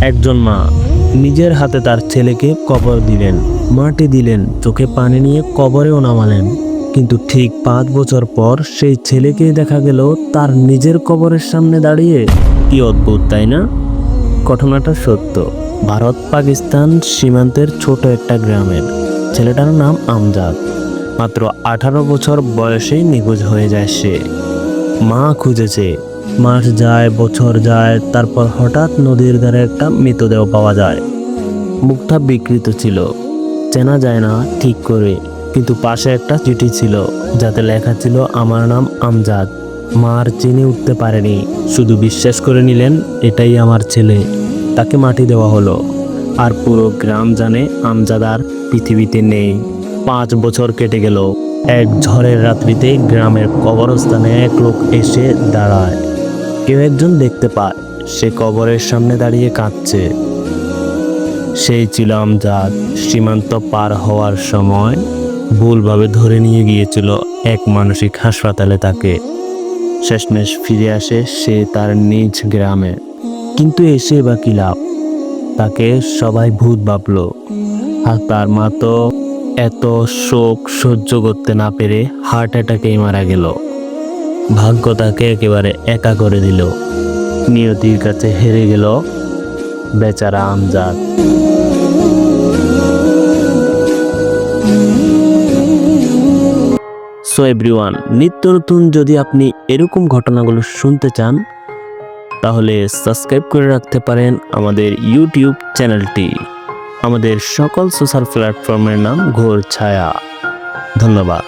একজন মা নিজের হাতে তার ছেলেকে কবর দিলেন, মাটি দিলেন, চোখে পানি নিয়ে কবরেও নামালেন। কিন্তু ঠিক 5 বছর পর সেই ছেলেকেই দেখা গেল তার নিজের কবরের সামনে দাঁড়িয়ে। কি অদ্ভুত, তাই না? ঘটনাটা সত্য। ভারত পাকিস্তান সীমান্তের ছোট একটা গ্রামের ছেলেটার নাম আমজাদ। মাত্র 18 বছর বয়সেই নিখোঁজ হয়ে যায় সে। মা খুঁজেছে, মাস যায়, বছর যায়, তারপর হঠাৎ নদীর ধারে একটা মৃতদেহ পাওয়া যায়। মুখটা বিকৃত ছিল, চেনা যায় না ঠিক করে, কিন্তু পাশে একটা চিঠি ছিল যাতে লেখা ছিল, আমার নাম আমজাদ। মা আর চিনে উঠতে পারেনি, শুধু বিশ্বাস করে নিলেন এটাই আমার ছেলে। তাকে মাটি দেওয়া হলো। আর পুরো গ্রাম জানে আমজাদ আর পৃথিবীতে নেই। 5 বছর কেটে গেল। এক ঝড়ের রাত্রিতে গ্রামের কবরস্থানে এক লোক এসে দাঁড়ায়। কেউ একজন দেখতে পায় সে কবরের সামনে দাঁড়িয়ে কাঁদছে। সেই ছিল আমজাদ। সীমান্ত পার হওয়ার সময় ভুলভাবে ধরে নিয়ে গিয়েছিল এক মানসিক হাসপাতালে তাকে। শেষমেশ ফিরে আসে সে তার নিজ গ্রামে। কিন্তু এসে বা কি লাভ? তাকে সবাই ভূত ভাবল। আর তার মা তো এত শোক সহ্য করতে না পেরে হার্ট অ্যাটাকেই মারা গেল। ভাগ্য তাকে একেবারে একা করে দিল। নিয়তির কাছে হেরে গেল বেচারা আমজাদ। সো এভরিওয়ান, নিত্য নতুন যদি আপনি এরকম ঘটনাগুলো শুনতে চান তাহলে সাবস্ক্রাইব করে রাখতে পারেন আমাদের ইউটিউব চ্যানেলটি। আমাদের সকল সোশ্যাল প্ল্যাটফর্মের নাম ঘোর ছায়া। ধন্যবাদ।